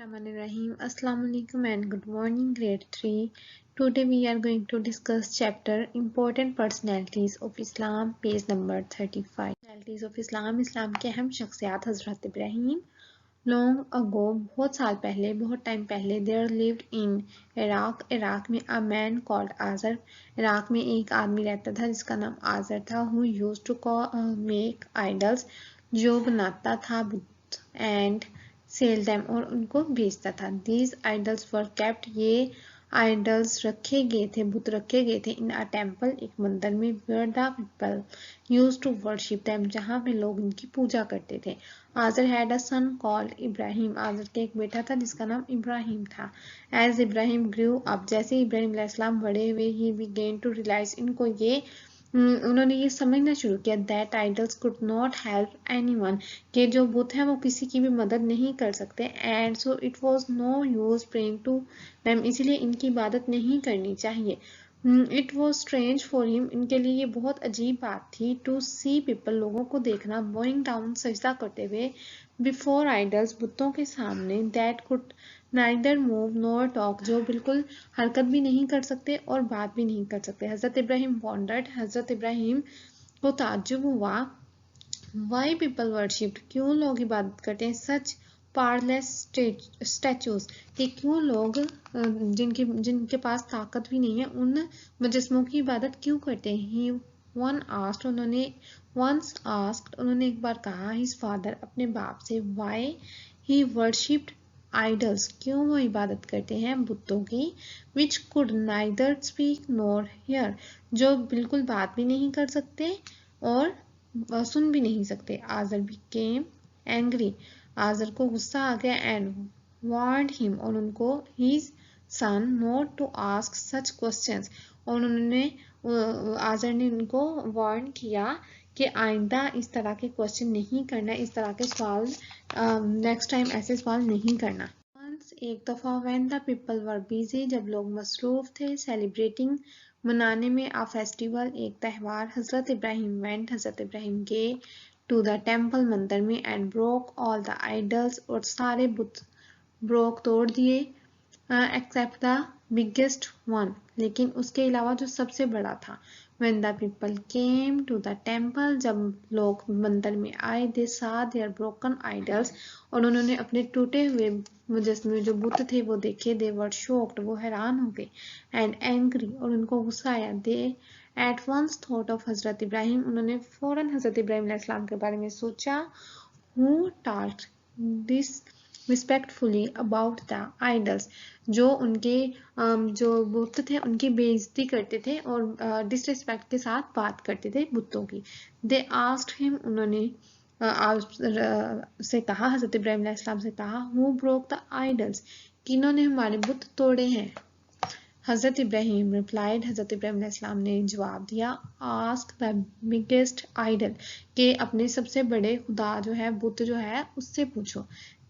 Bismillahirrahmanirrahim. Assalamu alaikum and good morning, grade 3. Today we are going to discuss chapter Important Personalities of Islam, page number 35. Personalities of Islam, इस्लाम के अहम शख्सियात हज़रत Ibrahim. Long ago, बहुत साल पहले, बहुत time पहले, there lived in Iraq. Iraq में a man called Azar. Iraq में एक आदमी रहता था जिसका नाम आजर था. Who used to make idols. जो बनाता था बुत and सेल दैम और उनको बेचता था. These idols were kept. ये आइडल्स रखे गए थे, बुत रखे गए थे इन अ टेम्पल, एक मंदिर में, where the people used to worship them, जहाँ पे लोग इनकी पूजा करते थे. आजर had a son called Ibrahim. आजर के एक बेटा था जिसका नाम इब्राहिम था. As इब्राहिम grew up, जैसे इब्राहिम अलैहिस्सलाम बड़े हुए, he began to realize, उन्होंने ये समझना शुरू किया that idols could not help anyone, कि जो बुत हैं वो किसी की भी मदद नहीं कर सकते. And so it was no use praying to them, इसीलिए इनकी इबादत नहीं करनी चाहिए. It was strange for him, इनके लिए ये बहुत अजीब बात थी. To see people, लोगों को देखना, bowing down, सजदा करते हुए, before idols, बुतों के सामने, that could neither move nor talk, जो बिल्कुल हरकत भी नहीं कर सकते और बात भी नहीं कर सकते. हजरत इब्राहिम wondered, हजरत इब्राहिम को ताज्जुब हुआ, why people worshipped, क्यों लोग इबादत करते हैं, such powerless statues, कि क्यों लोग जिनके पास ताकत भी नहीं है उन मुजस्मों की इबादत क्यों करते हैं. He once asked, उन्होंने एक बार कहा, his father, अपने बाप से, why he worshipped idols, क्यों वो इबादत करते हैं बुतों की, which could neither speak nor hear, जो बिल्कुल बात भी नहीं कर सकते और सुन भी नहीं सकते. आजर became angry, आजर को गुस्सा आ गया, and warned him, और उनको his son not to ask such questions, और उन्होंने आजर ने उनको वार्न किया कि आइंदा इस तरह के क्वेश्चन नहीं करना, इस तरह के सवाल नेक्स्ट टाइम ऐसे सवाल नहीं करना. Once, एक दफ़ा, when the people were busy, जब लोग मसरूफ थे, celebrating, मनाने में, a festival, एक त्यौहार, हजरत इब्राहिम went, हजरत इब्राहिम गए, to the temple, मंदिर में, and broke all the idols, और सारे बुत broke, तोड़ दिए, except the biggest one, लेकिन उसके अलावा जो सबसे बड़ा था. When the people came to the temple, जब लोग मंदिर में आए, they saw their broken idols, और उन्होंने अपने टूटे हुए मुजस्मे जो बुत थे वो देखे. They were shocked, वो हैरान हो गए, and angry, और उनको गुस्सा आया. They at once thought of हजरत इब्राहिम, उन्होंने फौरन हजरत इब्राहिम अलैहिस्सलाम के बारे में सोचा. Who talked this respectfully about the idols, जो उनके जो बुत थे उनकी बेइज्जती करते थे और डिसरिस्पेक्ट के साथ बात करते थे बुतों की. They asked him, उन्होंने से कहा, हजरत इब्राहिम अलैहिस्सलाम से कहा, who broke the idols, किन्होंने हमारे बुत तोड़े हैं. हजरत इब्राहिम replied, हजरत इब्राहिम अलैहिस्सलाम ने जवाब दिया, ask the biggest idol, के अपने सबसे बड़े खुदा जो है, बुत जो है, उससे पूछो.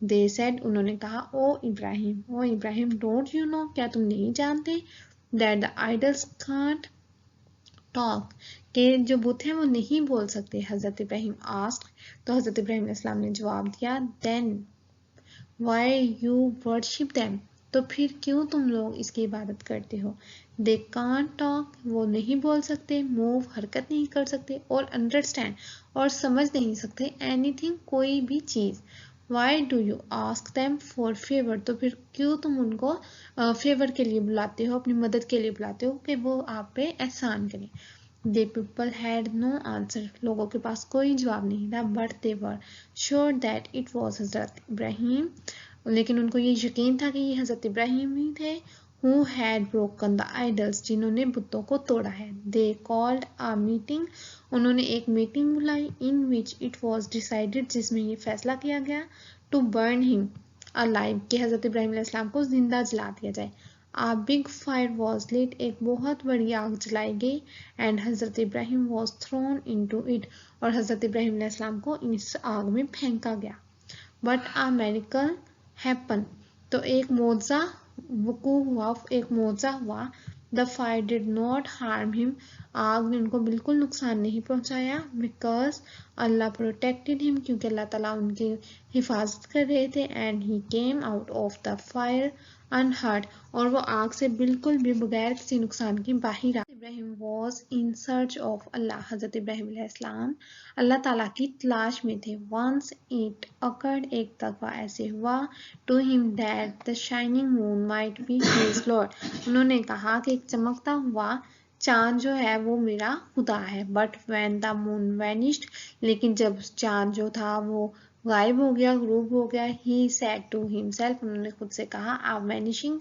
They said, उन्होंने कहा, ओ इब्राहिम, don't you know, क्या तुम नहीं जानते, that the idols can't talk, के जो बुत हैं वो नहीं बोल सकते. हजरत इब्राहिम asked, तो हजरत इब्राहिम अलैहिस्सलाम ने जवाब दिया, then why you worship them, तो फिर क्यों तुम लोग इसकी इबादत करते हो. They can't talk, वो नहीं बोल सकते, move, हरकत नहीं कर सकते, और understand, और समझ नहीं सकते, anything, कोई भी चीज़. Why do you ask them for favor, तो फिर क्यों तुम उनको फेवर के लिए बुलाते हो, अपनी मदद के लिए बुलाते हो कि वो आप पे एहसान करें. The people had no answer, लोगों के पास कोई जवाब नहीं था. But they were sure that it was हजरत इब्राहिम, लेकिन उनको ये यकीन था कि ये हजरत इब्राहिम ही थे. Who had broken the idols, जिन्होंने बुतों को तोड़ा है. They called a meeting, उन्होंने एक मीटिंग बुलाई. In which it was decided, जिसमें ये फैसला किया गया, to burn him alive, कि हजरत इब्राहिम अलैहिस्सलाम को जिंदा जला दिया जाए. A big fire was lit, एक बहुत बड़ी आग जलाई गई. And Hazrat Ibrahim was thrown into it, और हजरत इब्राहिम अलैहिस्सलाम को इस आग में फेंका गया. But a miracle happened, तो एक मौजज़ा वक़ू हुआ, एक मौजज़ा हुआ. The fire did not harm him, आग ने उनको बिल्कुल नुकसान नहीं पहुंचाया, बिकॉज अल्लाह प्रोटेक्टेड हिम, क्योंकि अल्लाह ताला उनकी हिफाजत कर रहे थे, and he came out of the fire unhurt, और वो आग से बिल्कुल भी बगैर किसी नुकसान के बाहर आ। Ibrahim was in search of Allah, हजरत इब्राहिम अलैहिस्सलाम अल्लाह ताला की तलाश में थे। वंस इट अकर्ड, एक दफा ऐसे हुआ, to him that the shining moon might be his lord, उन्होंने कहा कि एक चमकता हुआ चांद जो है वो मेरा खुदा है। But when the moon vanished, लेकिन जब चांद जो था वो गायब हो गया, ग्रूब हो गया, ही सेड टू हिमसेल्फ, उन्होंने खुद से कहा, a vanishing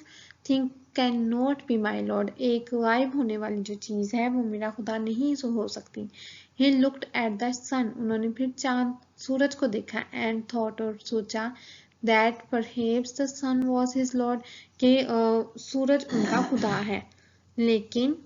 thing can not be my lord, एक गायब होने वाली जो चीज है वो मेरा खुदा नहीं हो सकती। ही लुक्ड एट द सन, उन्होंने फिर चांद सूरज को देखा, एंड थॉट, और सोचा, that perhaps the sun was his lord, कि सूरज उनका खुदा है। लेकिन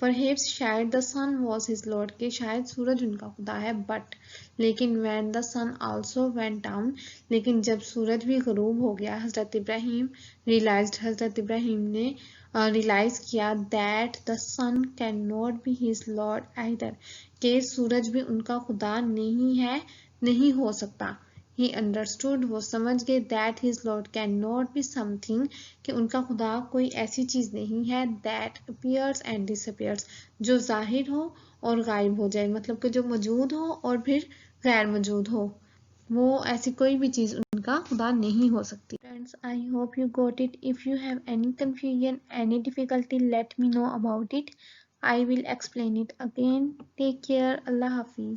परहेप्स शायद the sun was his lord, के शायद सूरज उनका खुदा है। बट लेकिन when the sun also went down, लेकिन जब सूरज भी गरूब हो गया, हजरत इब्राहिम रियलाइज्ड, हजरत इब्राहिम ने रियलाइज किया, that the sun can not be his lord either, के सूरज भी उनका खुदा नहीं है, नहीं हो सकता। He understood, वो समझ गए, that his Lord cannot be something, कि उनका खुदा कोई ऐसी चीज नहीं है, that appears and disappears, जो जाहिर हो और गायब हो जाए, मतलब कि जो मौजूद हो और फिर गैर मौजूद हो, वो ऐसी कोई भी चीज उनका खुदा नहीं हो सकती। Friends, I hope you got it. If you have any confusion, any difficulty, let me know about it. I will explain it again. Take care. Allah Hafiz.